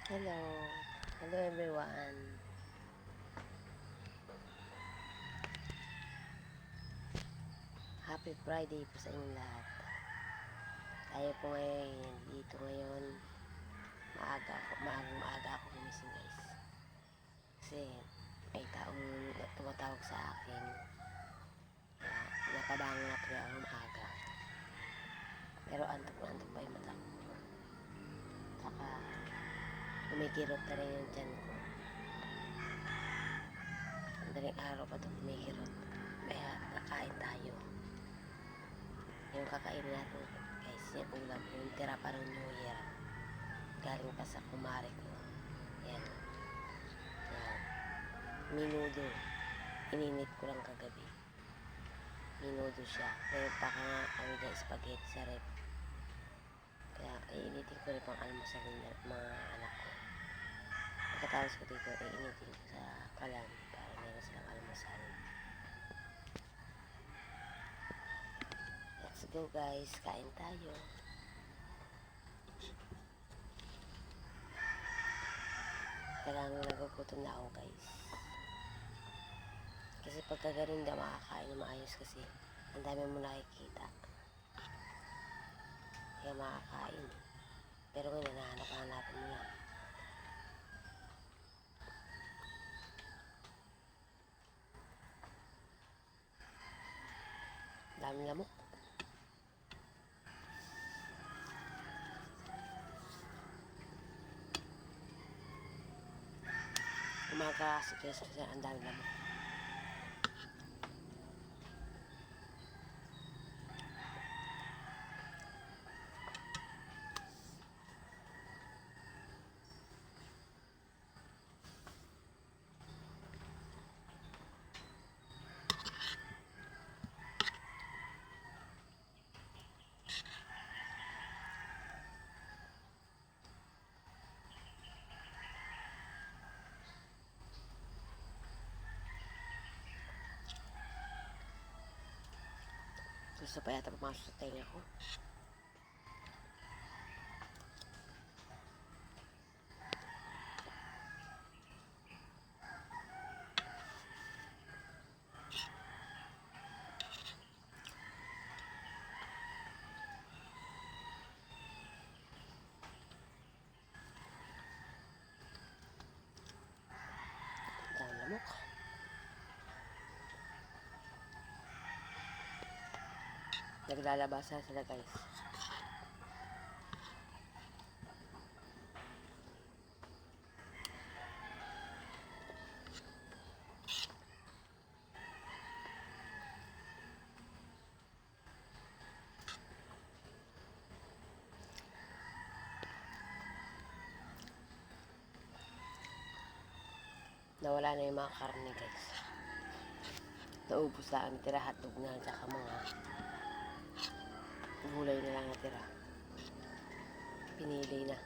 Hello. Hello everyone. Happy Friday po sa inyong lahat. Tayo po ngayon dito ngayon. Maaga ako gumising guys. Kasi may taong tumatawag sa akin. Kaya napabangon na tuloy ako maaga. Pero antok pa yung mata ko. Saka kumikirot na rin yung tiyan ko. Madaling araw pa ito kumikirot. Kaya kakain tayo. Yung kakain natin guys, yung ulam, yung tira pa ng New Year. Galing pa sa kumare ko. Yan. Yan. Minudo. Ininit ko lang kagabi. Minudo siya. Pero baka nga kami dyan spaghetti sa rep. Kaya iinitin ko rin pang almusal ng mga anak ko. Pagkatapos ko dito, iinitin ko sa kalan para meron silang almusal. Let's go guys, kain tayo. Talagang nagugutom na ako guys. Kasi pagka ganun hindi makakain na maayos kasi ang dami mo nakikita. Kaya makakain. Pero ngayon nahanap-hanapin mo lang. Daming lamok. Umaga kasi ang daming lamok. Gusto pa yata pumasok sa tenga ko. Daming lamok. Naglalabasan sila guys. Nawala na yung mga karne guys. Naubos na ang tira, hotdog na, tsaka mga gulay na lang natira. Pinili na.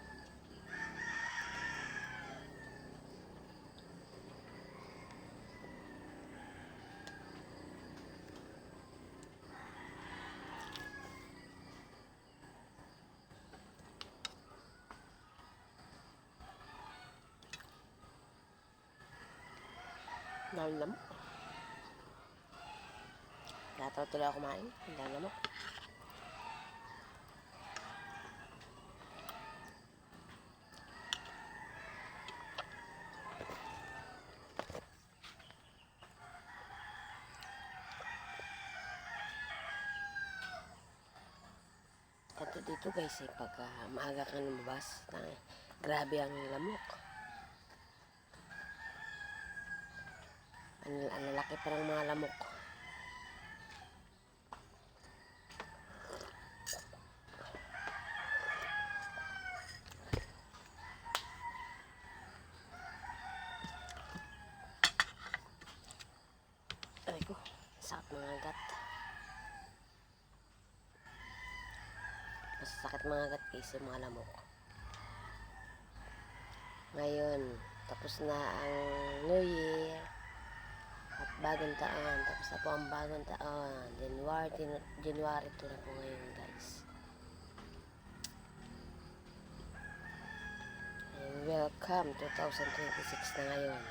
Daming lamok. Nataw tuloy ako kumain. Ang daming lamok. At dito guys pagka maaga ka lumabas, grabe ang lamok. Ang lalaki pa ng mga lamok. Aray ko, sakit mga gat. Masasakit mga gat guys yung mga lamok. Ngayon, tapos na ang New Year at bagong taon. Tapos na po ang bagong taon. January 2 na po ngayon guys. And Welcome 2026 na ngayon.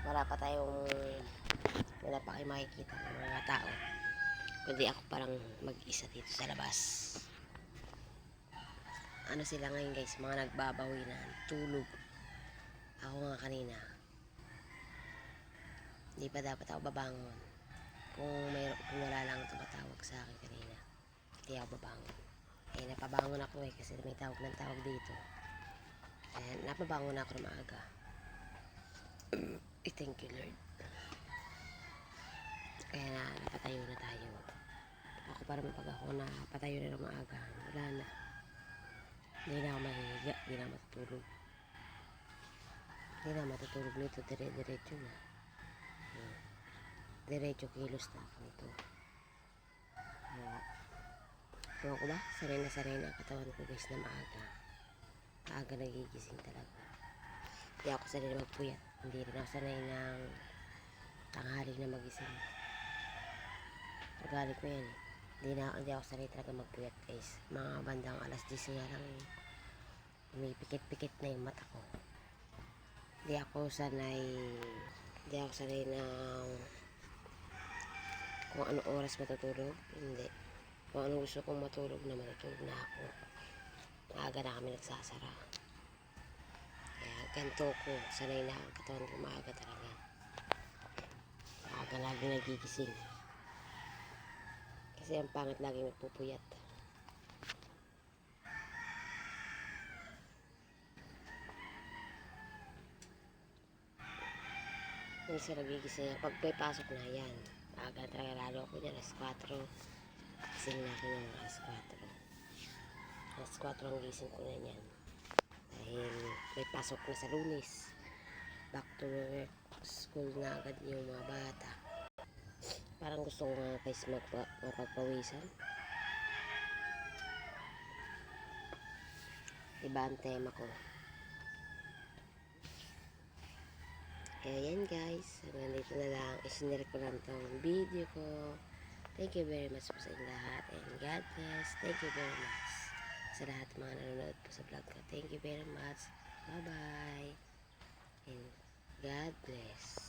Wala pa kayo makikita ng mga tao, kundi ako parang mag-isa dito sa labas. Ano sila ngayon guys, mga nagbabawi na tulog. Ako nga kanina, hindi pa dapat ako babangon. Kung wala lang tumatawag sa akin kanina, hindi ako babangon. Napabangon ako kasi may tawag ng tawag dito. Napabangon ako na maaga. Thank you Lord. Kaya napatayo na tayo. Ako parang pag ako napatayo na ng maaga, wala na. Hindi na ako mahihiga, hindi na matutulog. Hindi na matutulog nito, diretso na. Diretso kilos na ako nito. Ewan ko ba? Sanay na ang katawan ko guys na maaga. Maaga nagigising talaga. Hindi ako sanay na magpuyat. Hindi rin ako sanay ng tanghali na magising. Nagalit ko yan. Hindi ako sanay talaga magpuyat guys. Mga bandang alas 10 nga lang may pikit-pikit na yung mata ko. Hindi ako sanay na kung anong oras matutulog. Hindi. Kung anong gusto kong matulog na matutulog na ako. Maaga na kami nagsasara. Kaya ganito ko, sanay na ang katawan ko maaga talaga. Maaga lagi nagigising. Kasi ang pangit lagi nagpupuyat. Minsan nagigising pag may pasok na yan. Maaga talaga lalo ako dyan, alas 4. Gising na ako ng alas 4. Alas 4 ang gising ko na yan. Dahil may pasok na sa Lunes. Back to work, school na agad yung mga bata. Parang gusto ko nga guys mapagpawisan. Iba ang tema ko. Kaya yan guys, hanggang dito na lang. Isinare ko lang tong video ko. Thank you very much po sa inyong lahat. And God bless. Thank you very much sa lahat mga nanonood po sa vlog ko. Thank you very much. Bye bye. And God bless.